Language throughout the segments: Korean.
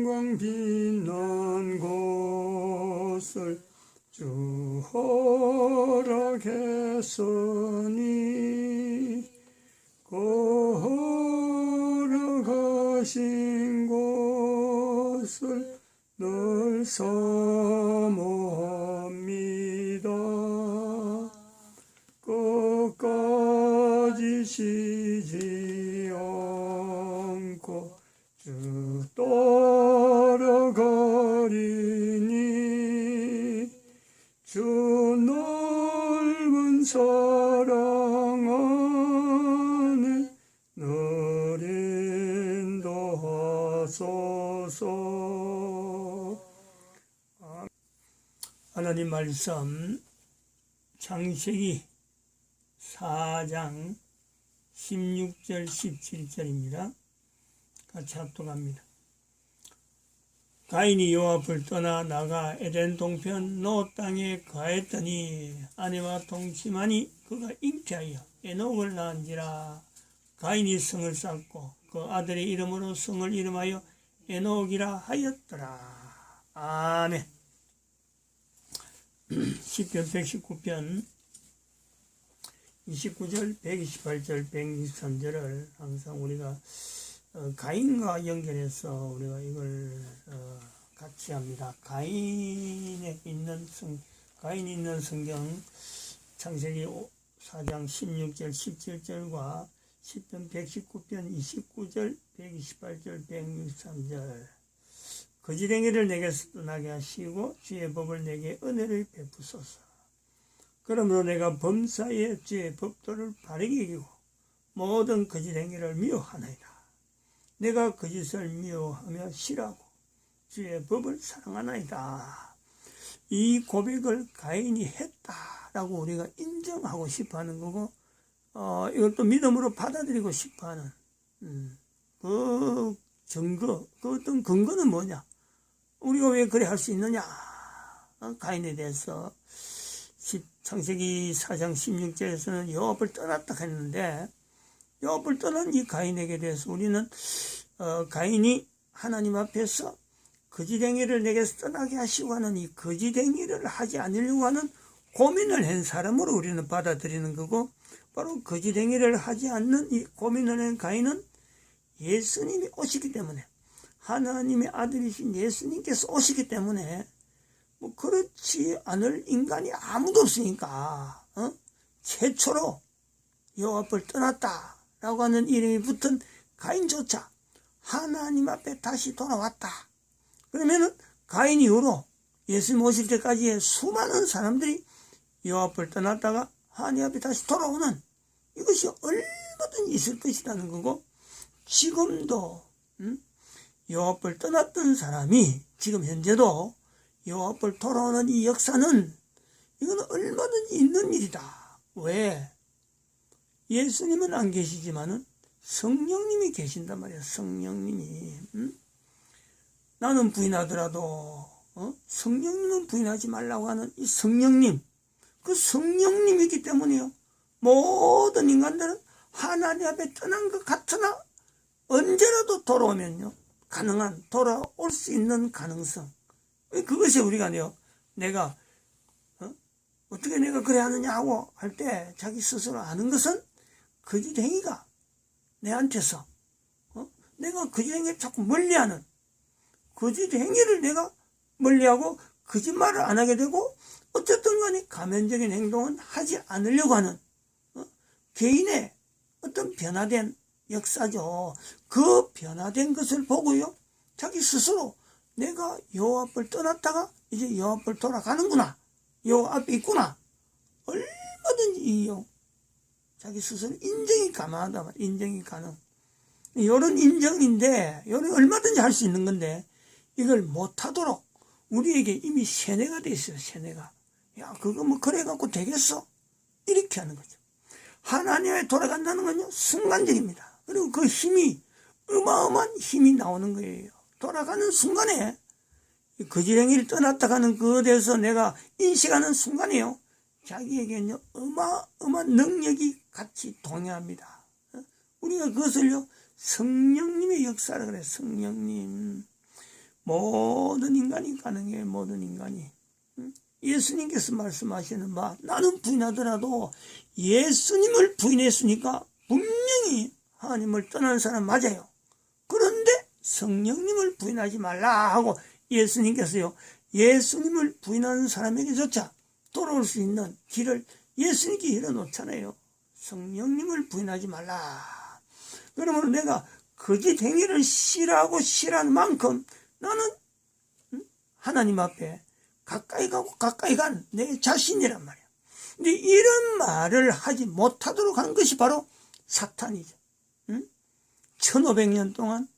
영광 빛난 곳을 주 허락했으니 걸어가신 곳을 늘 사모합니다. 끝까지 쉬지 않고 주 따라가리니 주 넓은 사랑 안에 늘 인도하소서. 하나님 말씀 창세기 4장 16절 17절입니다. 같이 합독합니다. 가인이 여호와 앞을 떠나 나가 에덴 동편 노 땅에 거했더니 아내와 동침하니 그가 잉태하여 에녹을 낳은지라. 가인이 성을 쌓고 그 아들의 이름으로 성을 이름하여 에녹이라 하였더라. 아멘. 시편 119편 29절, 128절, 123절을 항상 우리가 가인과 연결해서 우리가 이걸 같이 합니다. 가인이 있는 성경 창세기 4장 16절, 17절과 시편 119편 29절, 128절, 163절. 거짓행위를 내게서 떠나게 하시고 주의 법을 내게 은혜를 베푸소서. 그러므로 내가 범사에 주의 법도를 바르게 여기고 모든 거짓행위를 미워하나이다. 내가 거짓을 미워하며 싫어하고 주의 법을 사랑하나이다. 이 고백을 가인이 했다라고 우리가 인정하고 싶어하는 거고, 이걸 또 믿음으로 받아들이고 싶어하는 그 증거, 그 어떤 근거는 뭐냐? 우리가 왜 그래 할 수 있느냐? 가인에 대해서 창세기 4장 16절에서는 여호와 앞을 떠났다 했는데, 여호와 앞을 떠난 이 가인에게 대해서 우리는 가인이 하나님 앞에서 거짓행위를 내게서 떠나게 하시고 하는 이 거짓행위를 하지 않으려고 하는 고민을 한 사람으로 우리는 받아들이는 거고, 바로 거짓행위를 하지 않는 이 고민을 한 가인은 예수님이 오시기 때문에, 하나님의 아들이신 예수님께서 오시기 때문에 뭐 그렇지 않을 인간이 아무도 없으니까 최초로 여호와 앞을 떠났다라고 하는 이름이 붙은 가인조차 하나님 앞에 다시 돌아왔다. 그러면은 가인 이후로 예수님 오실 때까지의 수많은 사람들이 여호와 앞을 떠났다가 하나님 앞에 다시 돌아오는, 이것이 얼마든지 있을 것이라는 거고, 지금도 여호와 앞을 떠났던 사람이 지금 현재도 여호와 앞을 돌아오는 이 역사는 이건 얼마든지 있는 일이다. 왜? 예수님은 안 계시지만은 성령님이 계신단 말이야. 성령님이. 나는 부인하더라도 성령님은 부인하지 말라고 하는 이 성령님, 그 성령님이기 때문에요, 모든 인간들은 하나님 앞에 떠난 것 같으나 언제라도 돌아오면요 가능한, 돌아올 수 있는 가능성, 그것이 우리가요, 내가 어떻게 내가 그래 하느냐 하고 할 때 자기 스스로 아는 것은 거짓행위가 내한테서 내가 거짓행위를 자꾸 멀리하는, 거짓행위를 내가 멀리하고 거짓말을 안 하게 되고, 어쨌든 간에 가면적인 행동은 하지 않으려고 하는 개인의 어떤 변화된 역사죠. 그 변화된 것을 보고요, 자기 스스로 내가 여호와 앞을 떠났다가 이제 여호와 앞을 돌아가는구나, 여호와 앞에 있구나, 얼마든지 자기 스스로 인정이 가능하다 말이야. 인정이 가능. 이런 인정인데, 이런 얼마든지 할 수 있는 건데, 이걸 못하도록 우리에게 이미 세뇌가 돼 있어요. 세뇌가. 야, 그거 뭐 그래 갖고 되겠어? 이렇게 하는 거죠. 하나님에 돌아간다는 건요, 순간적입니다. 그리고 그 힘이, 어마어마한 힘이 나오는 거예요. 돌아가는 순간에, 거짓행위를 떠났다 가는 그에 대해서 내가 인식하는 순간에요, 자기에게는요, 어마어마한 능력이 같이 동행합니다. 우리가 그것을요, 성령님의 역사라 그래요. 성령님. 모든 인간이 가능해요. 모든 인간이. 예수님께서 말씀하시는 바, 나는 부인하더라도 예수님을 부인했으니까 분명히 하나님을 떠나는 사람 맞아요. 그런데 성령님을 부인하지 말라 하고 예수님께서요, 예수님을 부인하는 사람에게조차 돌아올 수 있는 길을 예수님께 열어놓잖아요. 성령님을 부인하지 말라. 그러면 내가 거짓 행위를 싫어하고 싫어하는 만큼 나는 하나님 앞에 가까이 가고 가까이 간 내 자신이란 말이야. 근데 이런 말을 하지 못하도록 한 것이 바로 사탄이죠. 1500년 동안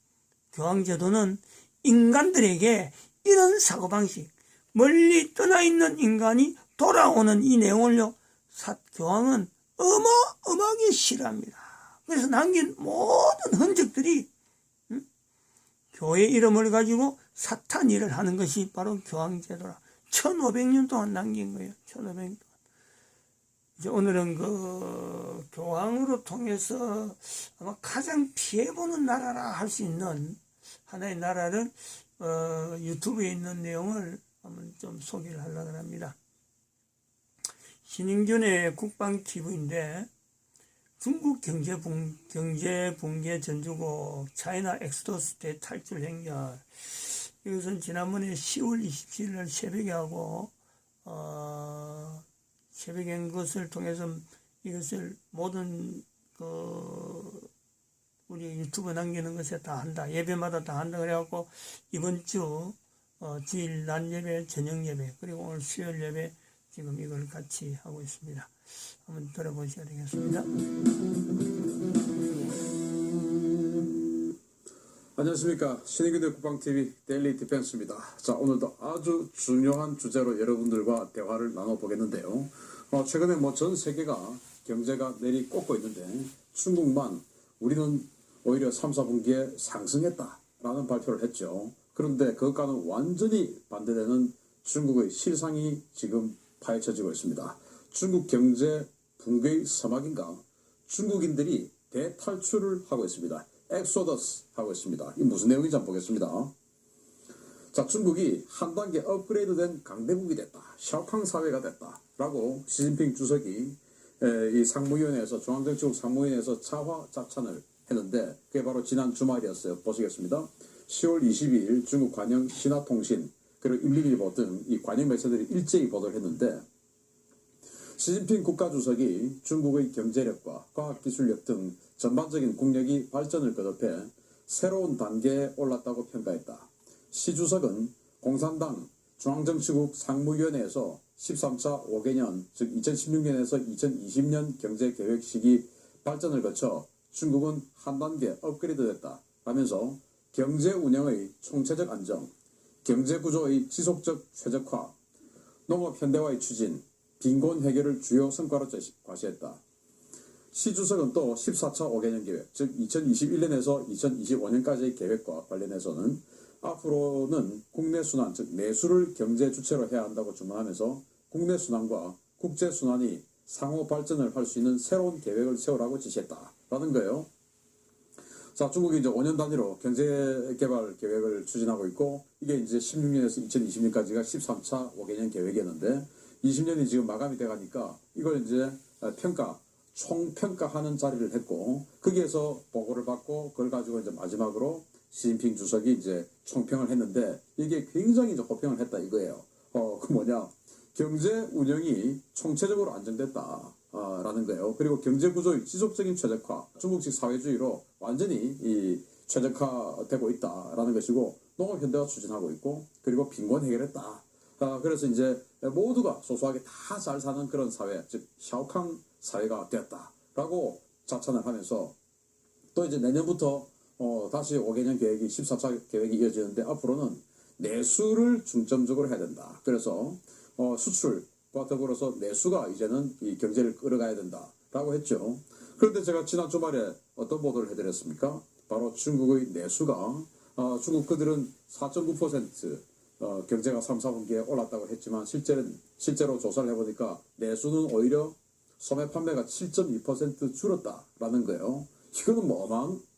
교황제도는 인간들에게 이런 사고방식, 멀리 떠나 있는 인간이 돌아오는 이 내용을요, 교황은 어마어마하게 싫어합니다. 그래서 남긴 모든 흔적들이 교회 이름을 가지고 사탄 일을 하는 것이 바로 교황제도라. 1500년 동안 남긴 거예요. 1500년 동안. 이제 오늘은 그 교황으로 통해서 아마 가장 피해보는 나라라 할 수 있는 하나의 나라를 유튜브에 있는 내용을 한번 좀 소개를 하려고 합니다. 신인균의 국방TV인데 중국 경제 붕괴 전주국 차이나 엑소더스 대탈출 행렬, 이것은 지난번에 10월 27일 날 새벽에 하고 새벽에 한 것을 통해서 이것을 모든 우리 유튜브 남기는 것에 다 한다, 예배마다 다 한다 그래갖고 이번 주 주일 낮 예배, 저녁 예배, 그리고 오늘 수요일 예배 지금 이걸 같이 하고 있습니다. 한번 들어보셔야 되겠습니다. 안녕하십니까. 신인균의 국방TV 데일리 디펜스입니다. 자, 오늘도 아주 중요한 주제로 여러분들과 대화를 나눠보겠는데요. 최근에 전 세계가 경제가 내리꽂고 있는데 중국만 우리는 오히려 3, 4분기에 상승했다라는 발표를 했죠. 그런데 그것과는 완전히 반대되는 중국의 실상이 지금 파헤쳐지고 있습니다. 중국 경제 붕괴의 서막인가? 중국인들이 대탈출을 하고 있습니다. 엑소더스 하고 있습니다. 이 무슨 내용인지 한번 보겠습니다. 자, 중국이 한 단계 업그레이드된 강대국이 됐다. 샤오캉 사회가 됐다. 라고 시진핑 주석이 이 상무위원회에서, 중앙정치국 상무위원회에서 자화자찬을 했는데 그게 바로 지난 주말이었어요. 보시겠습니다. 10월 22일 중국 관영 신화통신 그리고 일일일보 등 이 관영 매체들이 일제히 보도를 했는데, 시진핑 국가주석이 중국의 경제력과 과학기술력 등 전반적인 국력이 발전을 거듭해 새로운 단계에 올랐다고 평가했다. 시 주석은 공산당 중앙정치국 상무위원회에서 13차 5개년, 즉 2016년에서 2020년 경제계획 시기 발전을 거쳐 중국은 한 단계 업그레이드됐다 하면서 경제 운영의 총체적 안정, 경제구조의 지속적 최적화, 농업 현대화의 추진, 빈곤 해결을 주요 성과로 과시했다. 시 주석은 또 14차 5개년 계획, 즉 2021년에서 2025년까지의 계획과 관련해서는 앞으로는 국내 순환, 즉 내수를 경제 주체로 해야 한다고 주문하면서 국내 순환과 국제 순환이 상호 발전을 할 수 있는 새로운 계획을 세우라고 지시했다라는 거예요. 자, 중국이 이제 5년 단위로 경제 개발 계획을 추진하고 있고, 이게 이제 16년에서 2020년까지가 13차 5개년 계획이었는데 20년이 지금 마감이 돼 가니까 이걸 이제 총평가하는 자리를 했고, 거기에서 보고를 받고 그걸 가지고 이제 마지막으로 시진핑 주석이 이제 총평을 했는데, 이게 굉장히 이제 호평을 했다 이거예요. 그 뭐냐, 경제 운영이 총체적으로 안정됐다. 라는 거예요. 그리고 경제구조의 지속적인 최적화, 중국식 사회주의로 완전히 최적화되고 있다라는 것이고, 농업 현대화 추진하고 있고, 그리고 빈곤 해결했다. 그래서 이제 모두가 소소하게 다 잘 사는 그런 사회, 즉 샤오캉 사회가 되었다라고 자찬을 하면서, 또 이제 내년부터 다시 5개년 계획이 14차 계획이 이어지는데, 앞으로는 내수를 중점적으로 해야 된다. 그래서 수출과 더불어서 내수가 이제는 이 경제를 끌어가야 된다라고 했죠. 그런데 제가 지난 주말에 어떤 보도를 해드렸습니까? 바로 중국의 내수가 중국 그들은 4.9% 경제가 3, 4분기에 올랐다고 했지만 실제로 조사를 해보니까 내수는 오히려 소매 판매가 7.2% 줄었다라는 거예요. 이거는 뭐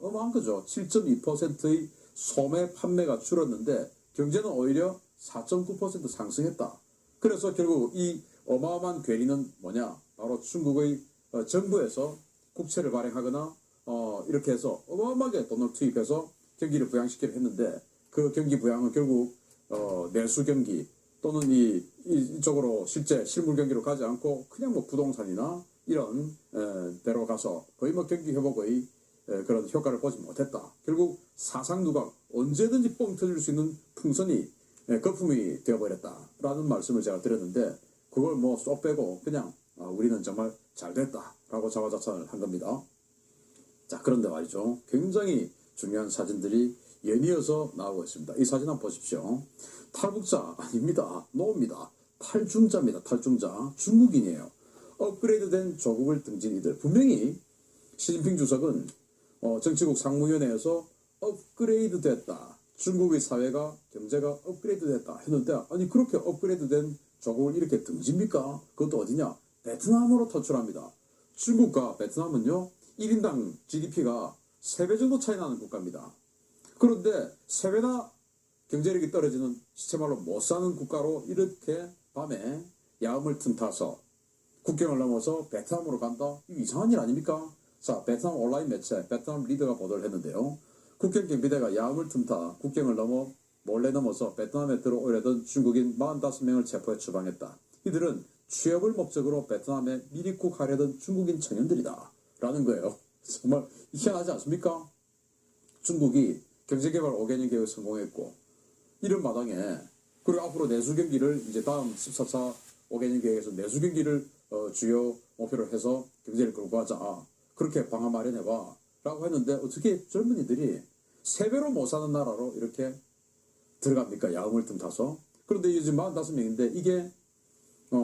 어마어마한 거죠. 7.2%의 소매 판매가 줄었는데 경제는 오히려 4.9% 상승했다. 그래서 결국 이 어마어마한 괴리는 뭐냐? 바로 중국의 정부에서 국채를 발행하거나 이렇게 해서 어마어마하게 돈을 투입해서 경기를 부양시키려 했는데 그 경기 부양은 결국 내수 경기 또는 이쪽으로 실제 실물 경기로 가지 않고 그냥 뭐 부동산이나 이런 데로 가서 거의 뭐 경기 회복의 그런 효과를 보지 못했다. 결국 사상 누각 언제든지 뻥 터질 수 있는 풍선이 거품이 되어버렸다라는 말씀을 제가 드렸는데 그걸 뭐 쏙 빼고 그냥 우리는 정말 잘 됐다라고 자화자찬을 한 겁니다. 자, 그런데 말이죠. 굉장히 중요한 사진들이 연이어서 나오고 있습니다. 이 사진 한번 보십시오. 탈북자 아닙니다. 노입니다. 탈중자입니다. 탈중자. 중국인이에요. 업그레이드된 조국을 등진 이들. 분명히 시진핑 주석은 정치국 상무위원회에서 업그레이드 됐다. 중국의 사회가 경제가 업그레이드 됐다 했는데 아니 그렇게 업그레이드된 조국을 이렇게 등집니까? 그것도 어디냐? 베트남으로 터출합니다. 중국과 베트남은요 1인당 GDP가 3배 정도 차이 나는 국가입니다. 그런데 3배나 경제력이 떨어지는 시체말로 못 사는 국가로 이렇게 밤에 야음을 틈타서 국경을 넘어서 베트남으로 간다? 이거 이상한 일 아닙니까? 자, 베트남 온라인 매체 베트남 리더가 보도를 했는데요. 국경 경비대가 야음을 틈타 국경을 몰래 넘어서 베트남에 들어오려던 중국인 45명을 체포해 추방했다. 이들은 취업을 목적으로 베트남에 미입국하려던 중국인 청년들이다. 라는 거예요. 정말 희한하지 않습니까? 중국이 경제개발 5개년 계획을 성공했고 이런 마당에 그리고 앞으로 내수경기를 이제 다음 14차 5개년 계획에서 내수경기를 주요 목표로 해서 경제를 끌고 가자. 그렇게 방안 마련해봐. 라고 했는데 어떻게 젊은이들이 3배로 못 사는 나라로 이렇게 들어갑니까? 야음을 틈타서. 그런데 요즘 45명인데 이게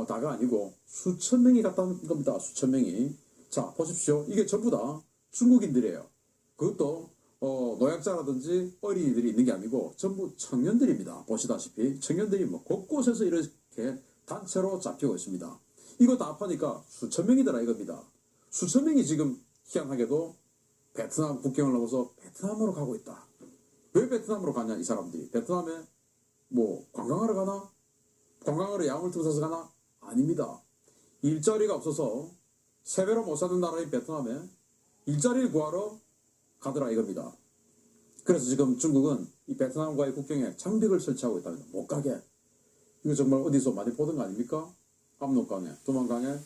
다가 아니고 수천 명이 갔다는 겁니다. 수천 명이. 자, 보십시오. 이게 전부 다 중국인들이에요. 그것도 노약자라든지 어린이들이 있는 게 아니고 전부 청년들입니다. 보시다시피 청년들이 뭐 곳곳에서 이렇게 단체로 잡히고 있습니다. 이거 다 합하니까 수천 명이더라 이겁니다. 수천 명이 지금 희한하게도 베트남 국경을 넘어서 베트남으로 가고 있다. 왜 베트남으로 가냐 이 사람들이. 베트남에 뭐 관광하러 가나? 관광하러 야음을 틈타서 가나? 아닙니다. 일자리가 없어서 3배로 못 사는 나라인 베트남에 일자리를 구하러 가더라 이겁니다. 그래서 지금 중국은 이 베트남과의 국경에 장벽을 설치하고 있답니다. 못 가게. 이거 정말 어디서 많이 보던 거 아닙니까? 압록강에, 두만강에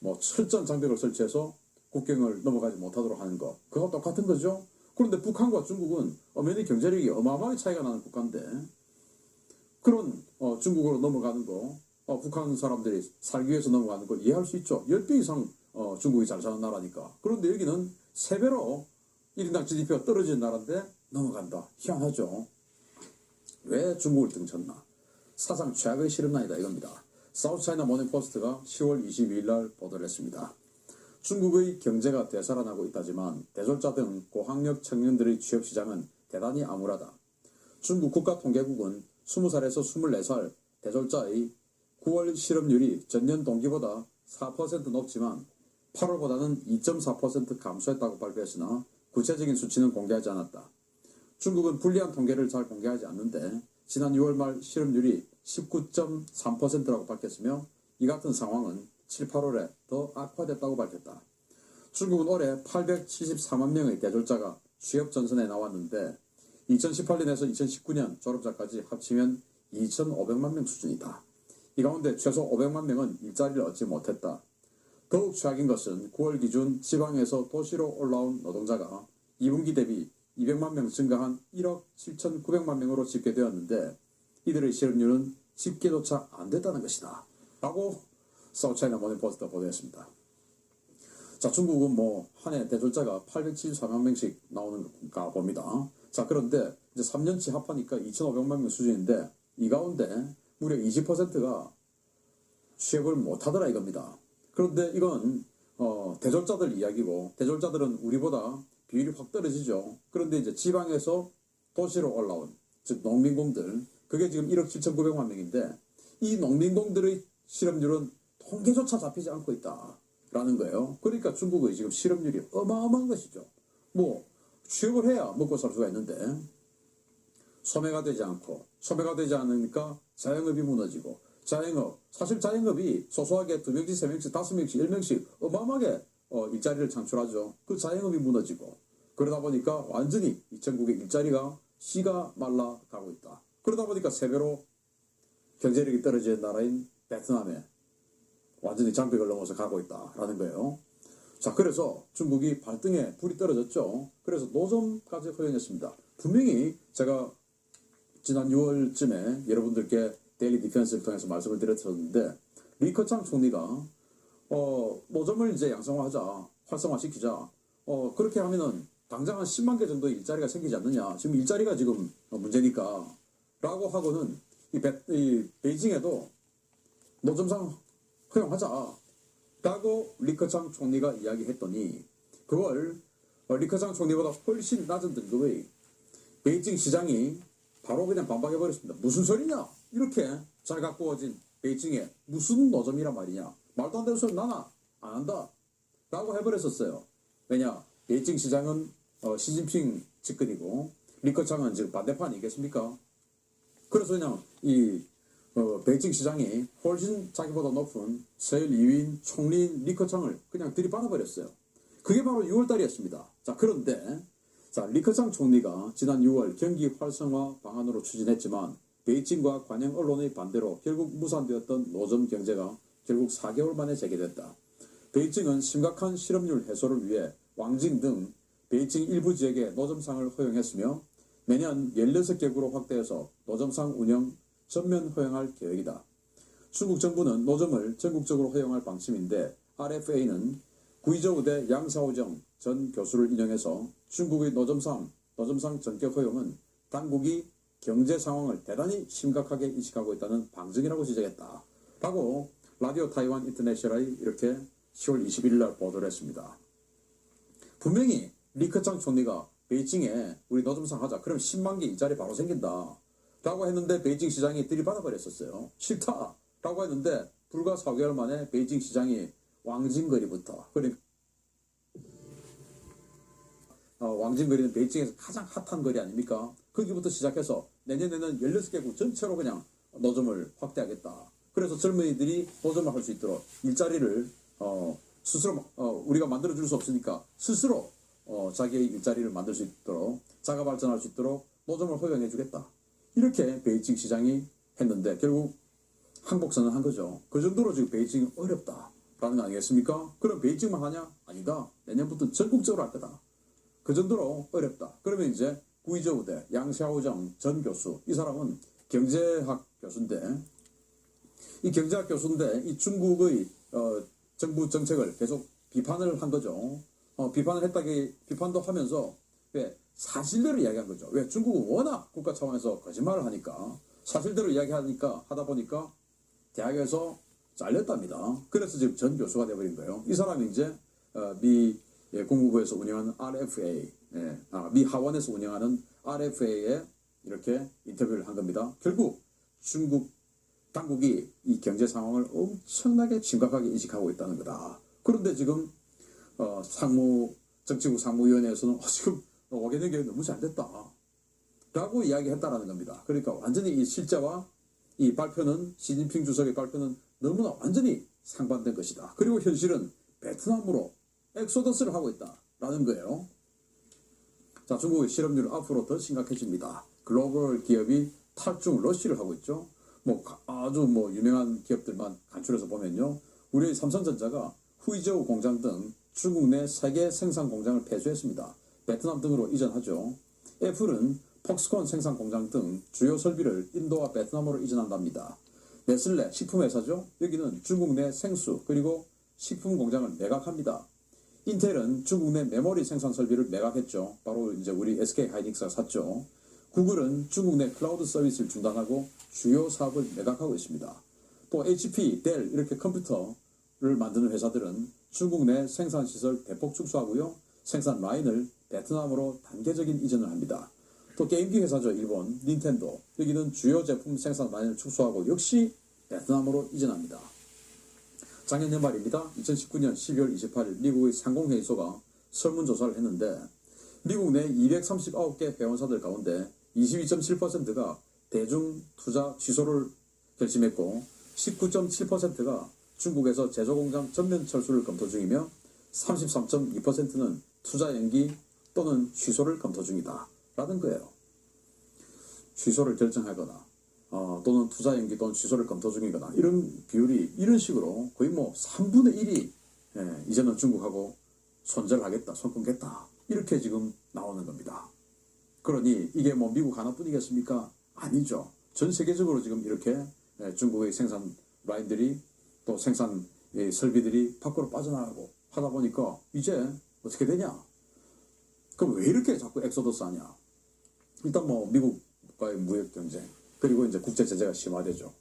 뭐 철저한 장벽을 설치해서 국경을 넘어가지 못하도록 하는 거. 그거 똑같은 거죠. 그런데 북한과 중국은 엄연히 경제력이 어마어마하게 차이가 나는 국가인데 그런 중국으로 넘어가는 거 북한 사람들이 살기 위해서 넘어가는 걸 이해할 수 있죠. 10배 이상 중국이 잘 사는 나라니까. 그런데 여기는 3배로 1인당 GDP가 떨어지는 나라인데 넘어간다. 희한하죠. 왜 중국을 등쳤나? 사상 최악의 실험난이다 이겁니다. 사우스차이나 모닝포스트가 10월 22일 날 보도를 했습니다. 중국의 경제가 되살아나고 있다지만 대졸자 등 고학력 청년들의 취업시장은 대단히 암울하다. 중국 국가통계국은 20살에서 24살 대졸자의 9월 실업률이 전년 동기보다 4% 높지만 8월보다는 2.4% 감소했다고 발표했으나 구체적인 수치는 공개하지 않았다. 중국은 불리한 통계를 잘 공개하지 않는데 지난 6월 말 실업률이 19.3%라고 밝혔으며 이 같은 상황은 7, 8월에 더 악화됐다고 밝혔다. 중국은 올해 874만 명의 대졸자가 취업 전선에 나왔는데 2018년에서 2019년 졸업자까지 합치면 2,500만 명 수준이다. 이 가운데 최소 500만 명은 일자리를 얻지 못했다. 더욱 최악인 것은 9월 기준 지방에서 도시로 올라온 노동자가 2분기 대비 200만 명 증가한 1억 7,900만 명으로 집계되었는데 이들의 실업률은 집계조차 안 됐다는 것이다. 라고 사우스차이나 모닝포스트가 보도했습니다. 자, 중국은 뭐 한 해 대졸자가 874만 명씩 나오는가 봅니다. 자, 그런데 이제 3년치 합하니까 2,500만 명 수준인데 이 가운데 무려 20%가 취업을 못하더라 이겁니다. 그런데 이건 대졸자들 이야기고 대졸자들은 우리보다 비율이 확 떨어지죠. 그런데 이제 지방에서 도시로 올라온 즉 농민공들 그게 지금 1억 7,900만 명인데 이 농민공들의 실업률은 통계조차 잡히지 않고 있다라는 거예요. 그러니까 중국의 지금 실업률이 어마어마한 것이죠. 뭐 취업을 해야 먹고 살 수가 있는데 소매가 되지 않고, 소매가 되지 않으니까 자영업이 무너지고, 사실 자영업이 소소하게 2명씩, 3명씩, 5명씩, 10명씩 어마어마하게 일자리를 창출하죠. 그 자영업이 무너지고, 그러다 보니까 완전히 이 전국의 일자리가 씨가 말라가고 있다. 그러다 보니까 세 배로 경제력이 떨어진 나라인 베트남에 완전히 장벽을 넘어서 가고 있다라는 거예요. 자, 그래서 중국이 발등에 불이 떨어졌죠. 그래서 노점까지 허용했습니다. 분명히 제가 지난 6월쯤에 여러분들께 데일리 디펜스를 통해서 말씀을 드렸었는데, 리커창 총리가 노점을 이제 양성화하자, 활성화시키자. 그렇게 하면은 당장 한 10만 개 정도의 일자리가 생기지 않느냐. 지금 일자리가 지금 문제니까. 라고 하고는 이 베이징에도 노점상 허용하자. 라고 리커창 총리가 이야기했더니, 그걸 리커창 총리보다 훨씬 낮은 등급의 베이징 시장이 바로 그냥 반박해버렸습니다. 무슨 소리냐? 이렇게 잘 가꾸어진 베이징에 무슨 노점이란 말이냐? 말도 안 되는 소리 나나? 안 한다. 라고 해버렸었어요. 왜냐? 베이징 시장은 시진핑 측근이고, 리커창은 지금 반대판이겠습니까? 그래서 그냥 베이징 시장이 훨씬 자기보다 높은 서열 2위인 총리인 리커창을 그냥 들이받아버렸어요. 그게 바로 6월달이었습니다. 자, 그런데 리커창 총리가 지난 6월 경기 활성화 방안으로 추진했지만 베이징과 관영 언론의 반대로 결국 무산되었던 노점 경제가 결국 4개월 만에 재개됐다. 베이징은 심각한 실업률 해소를 위해 왕징 등 베이징 일부 지역에 노점상을 허용했으며 매년 16개구로 확대해서 노점상 운영 전면 허용할 계획이다. 중국 정부는 노점을 전국적으로 허용할 방침인데, RFA는 구이저우대 양샤오정 전 교수를 인용해서 중국의 노점상 전격 허용은 당국이 경제 상황을 대단히 심각하게 인식하고 있다는 방증이라고 지적했다. 라고 라디오 타이완 인터내셔널이 이렇게 10월 21일 날 보도를 했습니다. 분명히 리커창 총리가 베이징에 우리 노점상 하자. 그럼 10만 개 일자리 바로 생긴다. 라고 했는데 베이징 시장이 들이받아버렸었어요. 싫다. 라고 했는데 불과 4개월 만에 베이징 시장이 왕징거리부터, 그러니까 왕징거리는 베이징에서 가장 핫한 거리 아닙니까? 거기부터 시작해서 내년에는 16개국 전체로 그냥 노점을 확대하겠다. 그래서 젊은이들이 노점을 할 수 있도록 일자리를 스스로 우리가 만들어줄 수 없으니까 스스로 자기의 일자리를 만들 수 있도록, 자가 발전할 수 있도록 노점을 허용해 주겠다. 이렇게 베이징 시장이 했는데 결국 항복선을 한 거죠. 그 정도로 지금 베이징이 어렵다라는 거 아니겠습니까? 그럼 베이징만 하냐? 아니다. 내년부터 전국적으로 할 거다. 그 정도로 어렵다. 그러면 이제 구이저우대 양샤오정 전 교수, 이 사람은 경제학 교수인데, 이 경제학 교수인데 이 중국의 정부 정책을 계속 비판을 한 거죠. 비판도 하면서 왜 사실대로 이야기한 거죠. 왜 중국은 워낙 국가 차원에서 거짓말을 하니까 사실대로 하다 보니까 대학에서 잘렸답니다. 그래서 지금 전 교수가 되어버린 거예요. 이 사람이 이제 미 국무부에서 운영하는 RFA, 미 하원에서 운영하는 RFA에 이렇게 인터뷰를 한 겁니다. 결국 중국 당국이 이 경제 상황을 엄청나게 심각하게 인식하고 있다는 거다. 그런데 지금 정치국 상무위원회에서는 지금 와게된 게 너무 잘 됐다 라고 이야기했다라는 겁니다. 그러니까 완전히 이 실제와 이 발표는, 시진핑 주석의 발표는 너무나 완전히 상반된 것이다. 그리고 현실은 베트남으로 엑소더스를 하고 있다라는 거예요. 자, 중국의 실업률은 앞으로 더 심각해집니다. 글로벌 기업이 탈중 러쉬를 하고 있죠. 아주 유명한 기업들만 간추려서 보면요, 우리 삼성전자가 후이저우 공장 등 중국 내 3개 생산 공장을 폐쇄했습니다. 베트남 등으로 이전하죠. 애플은 폭스콘 생산 공장 등 주요 설비를 인도와 베트남으로 이전한답니다. 네슬레 식품회사죠. 여기는 중국 내 생수 그리고 식품 공장을 매각합니다. 인텔은 중국 내 메모리 생산 설비를 매각했죠. 바로 이제 우리 SK 하이닉스가 샀죠. 구글은 중국 내 클라우드 서비스를 중단하고 주요 사업을 매각하고 있습니다. 또 HP, 델 이렇게 컴퓨터를 만드는 회사들은 중국 내 생산 시설 대폭 축소하고요. 생산 라인을 베트남으로 단계적인 이전을 합니다. 또 게임기 회사죠. 일본 닌텐도, 여기는 주요 제품 생산 라인을 축소하고 역시 베트남으로 이전합니다. 작년 연말입니다. 2019년 12월 28일 미국의 상공회의소가 설문조사를 했는데 미국 내 239개 회원사들 가운데 22.7%가 대중 투자 취소를 결심했고 19.7%가 중국에서 제조공장 전면 철수를 검토 중이며 33.2%는 투자 연기 또는 취소를 검토 중이다 라는 거예요. 취소를 결정하거나 또는 투자 연기 또는 취소를 검토 중이거나 이런 비율이 이런 식으로 거의 뭐 3분의 1이 이제는 중국하고 손절하겠다, 손 끊겠다 이렇게 지금 나오는 겁니다. 그러니 이게 뭐 미국 하나뿐이겠습니까? 아니죠. 전 세계적으로 지금 이렇게 중국의 생산 라인들이 또 생산 설비들이 밖으로 빠져나가고 하다 보니까 이제 어떻게 되냐? 그럼 왜 이렇게 자꾸 엑소더스 하냐? 일단 뭐 미국과의 무역 경쟁 그리고 이제 국제 제재가 심화되죠.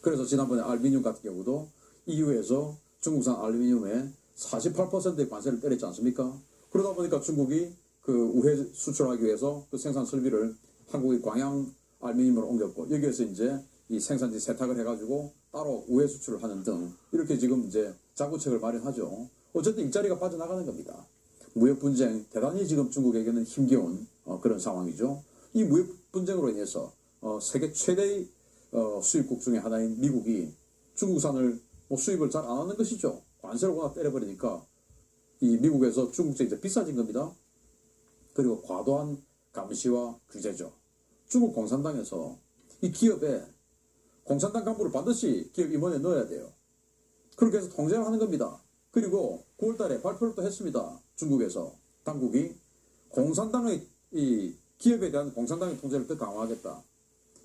그래서 지난번에 알루미늄 같은 경우도 EU에서 중국산 알루미늄에 48%의 관세를 때렸지 않습니까? 그러다 보니까 중국이 그 우회 수출하기 위해서 그 생산 설비를 한국의 광양 알루미늄으로 옮겼고 여기에서 이제 이 생산지 세탁을 해가지고 따로 우회 수출을 하는 등 이렇게 지금 이제 자구책을 마련하죠. 어쨌든 일자리가 빠져나가는 겁니다. 무역 분쟁 대단히 지금 중국에게는 힘겨운 그런 상황이죠. 이 무역 분쟁으로 인해서 세계 최대의 수입국 중에 하나인 미국이 중국산을 수입을 잘 안 하는 것이죠. 관세를 워낙 때려버리니까 이 미국에서 중국제 이제 비싸진 겁니다. 그리고 과도한 감시와 규제죠. 중국 공산당에서 이 기업에 공산당 간부를 반드시 기업 임원에 넣어야 돼요. 그렇게 해서 통제를 하는 겁니다. 그리고 9월달에 발표를 또 했습니다. 중국에서 당국이 공산당의 이 기업에 대한 공산당의 통제를 더 강화하겠다.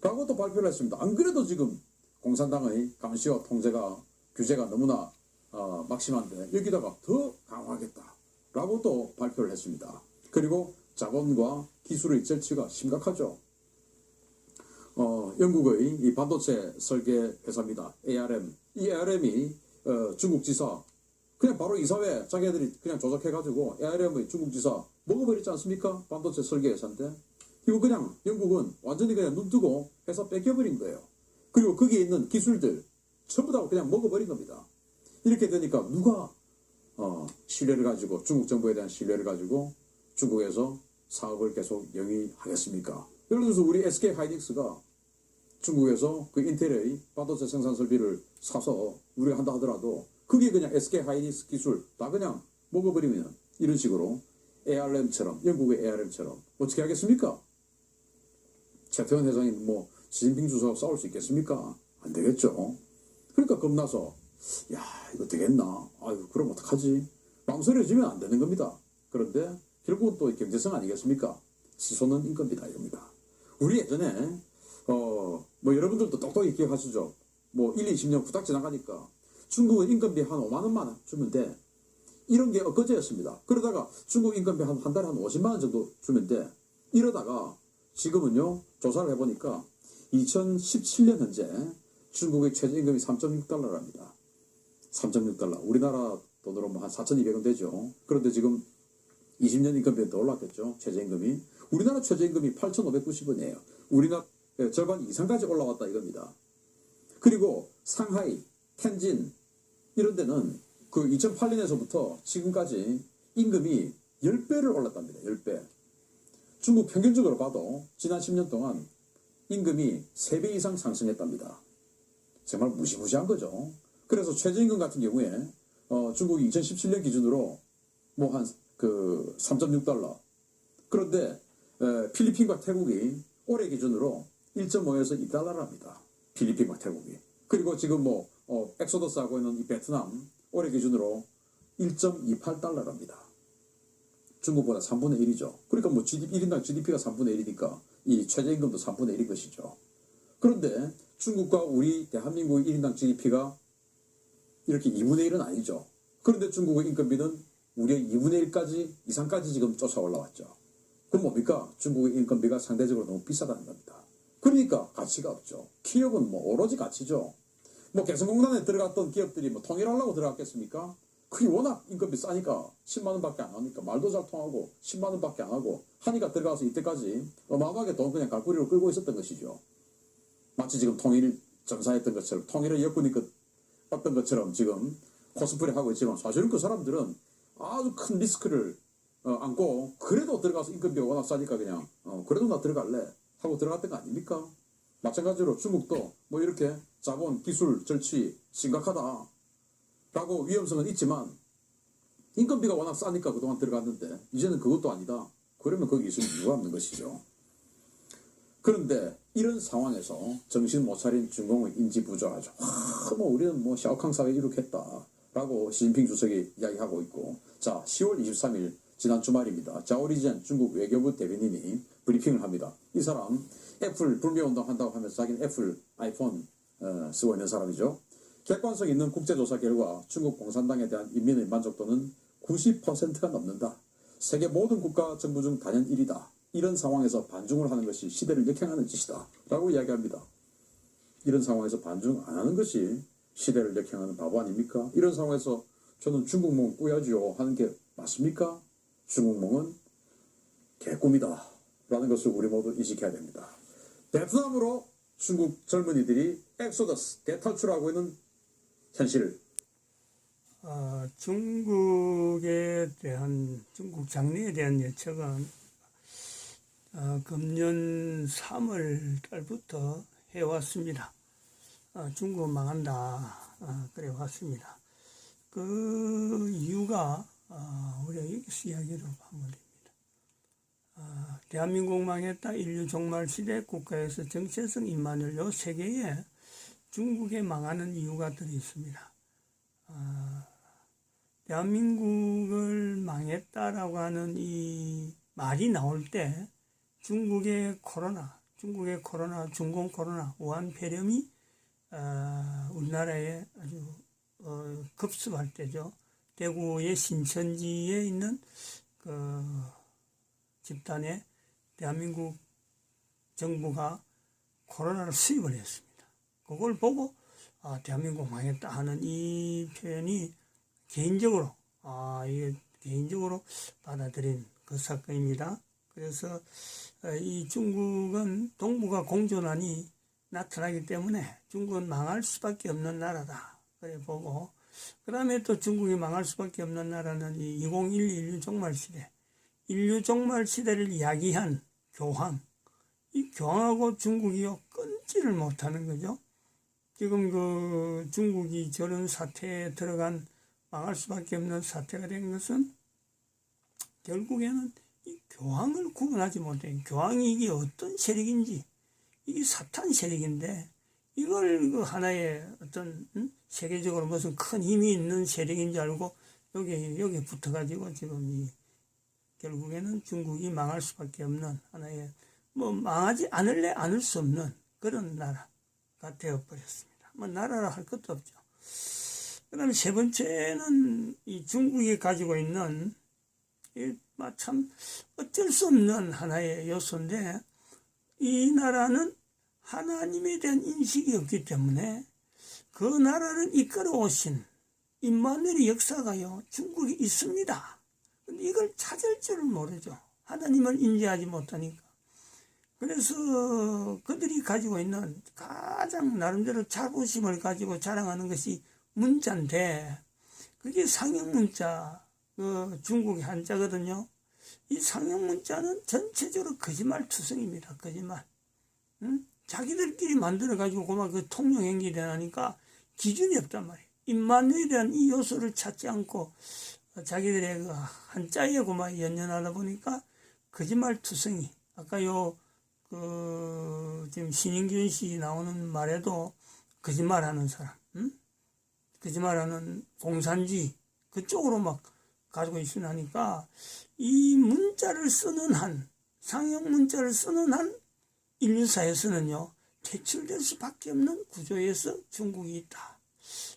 라고 또 발표를 했습니다. 안 그래도 지금 공산당의 감시와 통제가 규제가 너무나 막심한데 여기다가 더 강화하겠다. 라고 또 발표를 했습니다. 그리고 자본과 기술의 절취가 심각하죠. 영국의 이 반도체 설계 회사입니다. ARM. 이 ARM이 중국 지사 그냥 바로 이사회 자기들이 그냥 조작해가지고 ARM의 중국 지사 먹어버렸지 않습니까? 반도체 설계 회사인데 이거 그냥 영국은 완전히 그냥 눈 뜨고 회사 뺏겨버린 거예요. 그리고 거기에 있는 기술들 전부 다 그냥 먹어버린 겁니다. 이렇게 되니까 누가 신뢰를 가지고 중국 정부에 대한 신뢰를 가지고 중국에서 사업을 계속 영위하겠습니까? 예를 들어서 우리 SK 하이닉스가 중국에서 그 인텔의 반도체 생산 설비를 사서 우리가 한다 하더라도 그게 그냥 SK 하이닉스 기술 다 그냥 먹어버리면 이런 식으로 ARM처럼 영국의 ARM처럼 어떻게 하겠습니까? 최태원 회장이 뭐 시진핑 주석하고 싸울 수 있겠습니까? 안 되겠죠. 그러니까 겁나서 야 이거 되겠나? 아유 그럼 어떡하지? 망설여지면 안 되는 겁니다. 그런데 결국은 또 경제성 아니겠습니까? 치솟는 인건비다 이겁니다. 우리 예전에 뭐 여러분들도 똑똑히 기억하시죠? 뭐 1, 20년 후딱 지나가니까 중국은 인건비 한 5만 원만 주면 돼. 이런 게 엊그제였습니다. 그러다가 중국 인건비 한 달에 한 50만 원 정도 주면 돼. 이러다가 지금은요 조사를 해보니까 2017년 현재 중국의 최저임금이 3.6달러랍니다. 3.6달러. 우리나라 돈으로 뭐 한 4,200원 되죠. 그런데 지금 20년 인건비는 더 올랐겠죠. 최저임금이. 우리나라 최저임금이 8,590원이에요. 우리나라 절반 이상까지 올라왔다 이겁니다. 그리고 상하이, 텐진 이런 데는 그 2008년에서부터 지금까지 임금이 10배를 올랐답니다. 10배. 중국 평균적으로 봐도 지난 10년 동안 임금이 3배 이상 상승했답니다. 정말 무시무시한 거죠. 그래서 최저임금 같은 경우에 중국이 2017년 기준으로 뭐 한 그 3.6달러. 그런데 필리핀과 태국이 올해 기준으로 1.5에서 2달러랍니다. 필리핀과 태국이. 그리고 지금 뭐 엑소더스 하고 있는 이 베트남 올해 기준으로 1.28달러랍니다. 중국보다 3분의 1이죠. 그러니까 뭐 1인당 GDP가 3분의 1이니까 이 최저임금도 3분의 1인 것이죠. 그런데 중국과 우리 대한민국의 1인당 GDP가 이렇게 2분의 1은 아니죠. 그런데 중국의 인건비는 우리의 2분의 1까지 이상까지 지금 쫓아 올라왔죠. 그럼 뭡니까? 중국의 인건비가 상대적으로 너무 비싸다는 겁니다. 그러니까 가치가 없죠. 기업은 뭐 오로지 가치죠. 뭐 개성공단에 들어갔던 기업들이 뭐 통일하려고 들어갔겠습니까? 그게 워낙 인건비 싸니까 10만 원밖에 안 하니까 말도 잘 통하고 10만 원밖에 안 하고 하니까 들어가서 이때까지 어마어마하게 돈 그냥 갈고리로 끌고 있었던 것이죠. 마치 지금 통일 전사했던 것처럼 통일의 여군이 어떤 것처럼 지금 코스프레 하고 있지만 사실은 그 사람들은 아주 큰 리스크를 안고 그래도 들어가서 인건비가 워낙 싸니까 그냥 그래도 나 들어갈래 하고 들어갔던 거 아닙니까? 마찬가지로 중국도 뭐 이렇게 자본, 기술, 절취 심각하다 라고 위험성은 있지만 인건비가 워낙 싸니까 그동안 들어갔는데 이제는 그것도 아니다. 그러면 거기 있을 이유가 없는 것이죠. 그런데 이런 상황에서 정신 못 차린 중공의 인지부조하죠. 뭐 우리는 뭐 샤오캉 사회 이룩했다 라고 시진핑 주석이 이야기하고 있고, 자 10월 23일 지난 주말입니다. 자오리젠 중국 외교부 대변인이 브리핑을 합니다. 이 사람 애플 불매운동 한다고 하면서 자기는 애플 아이폰 쓰고 있는 사람이죠. 객관성 있는 국제조사 결과 중국 공산당에 대한 인민의 만족도는 90%가 넘는다. 세계 모든 국가 정부 중 단연 1위다. 이런 상황에서 반중을 하는 것이 시대를 역행하는 짓이다 라고 이야기합니다. 이런 상황에서 반중 안 하는 것이 시대를 역행하는 바보 아닙니까? 이런 상황에서 저는 중국몽 꾸야지요 하는 게 맞습니까? 중국몽은 개꿈이다 라는 것을 우리 모두 인식해야 됩니다. 베트남으로 중국 젊은이들이 엑소더스 대탈출하고 있는 현실. 중국에 대한 중국 장래에 대한 예측은 금년 3월 달부터 해왔습니다. 중국은 망한다. 그래 왔습니다. 그 이유가 우리가 여기서 이야기를 하면 됩니다. 대한민국 망했다. 인류 종말 시대 국가에서 정체성 인만을 요 세 개에 중국에 망하는 이유가 들어 있습니다. 대한민국을 망했다라고 하는 이 말이 나올 때 중국의 코로나, 중공 코로나, 우한 폐렴이 우리나라에 아주 급습할 때죠. 대구의 신천지에 있는 그 집단에 대한민국 정부가 코로나를 수입을 했습니다. 그걸 보고 대한민국 망했다 하는 이 표현이 개인적으로 이게 개인적으로 받아들인 그 사건입니다. 그래서 이 중국은 동북아 공존환이 나타나기 때문에 중국은 망할 수밖에 없는 나라다. 그래 보고 그 다음에 또 중국이 망할 수밖에 없는 나라는 이 2012 인류 종말 시대, 인류 종말 시대를 이야기한 교황, 이 교황하고 중국이요 끊지를 못하는 거죠. 지금 그 중국이 저런 사태에 들어간 망할 수밖에 없는 사태가 된 것은 결국에는 이 교황을 구분하지 못해. 교황이 이게 어떤 세력인지, 이게 사탄 세력인데 이걸 그 하나의 어떤 세계적으로 무슨 큰 힘이 있는 세력인 줄 알고 여기 붙어가지고 지금 이 결국에는 중국이 망할 수밖에 없는 하나의 뭐 망하지 않을 수 없는 그런 나라가 되어버렸습니다. 뭐 나라라 할 것도 없죠. 그 다음에 세 번째는 이 중국이 가지고 있는 참 어쩔 수 없는 하나의 요소인데 이 나라는 하나님에 대한 인식이 없기 때문에 그 나라를 이끌어 오신 임마누엘의 역사가요 중국에 있습니다. 근데 이걸 찾을 줄을 모르죠. 하나님을 인지하지 못하니까. 그래서 그들이 가지고 있는 가장 나름대로 자부심을 가지고 자랑하는 것이 문자인데 그게 상형 문자, 중국의 한자거든요. 이 상형 문자는 전체적으로 거짓말 투성입니다. 거짓말. 자기들끼리 만들어가지고 그만 그 통용행위 되나니까 기준이 없단 말이에요. 임마누엘이라는 이 요소를 찾지 않고 자기들의 그 한자에 그만 연연하다 보니까 거짓말 투성이. 아까 지금 신인균 씨 나오는 말에도 거짓말하는 사람, 거짓말하는 공산주의 그쪽으로 막 가지고 있으니까 이 문자를 쓰는 한, 상형 문자를 쓰는 한 인류사에서는요 퇴출될 수밖에 없는 구조에서 중국이 있다.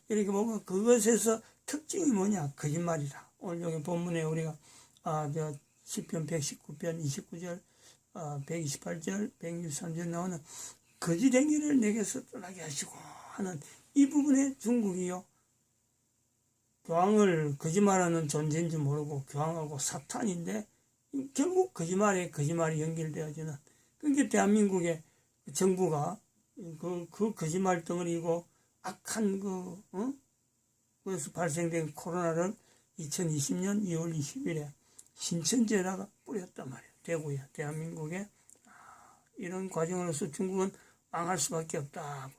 이렇게 보면 그것에서 특징이 뭐냐? 거짓말이다. 오늘 여기 본문에 우리가 시편 119편 29절, 128절, 163절 나오는 거짓행위를 내게서 떠나게 하시고 하는 이 부분에 중국이요 교황을 거짓말하는 존재인지 모르고 교황하고 사탄인데 결국 거짓말이 연결되어지는. 그러니까 대한민국의 정부가 그 거짓말 덩어리고 악한 그래서 발생된 코로나를 2020년 2월 20일에 신천지에다가 뿌렸단 말이에요. 대구에, 대한민국에 이런 과정으로서 중국은 망할 수밖에 없다.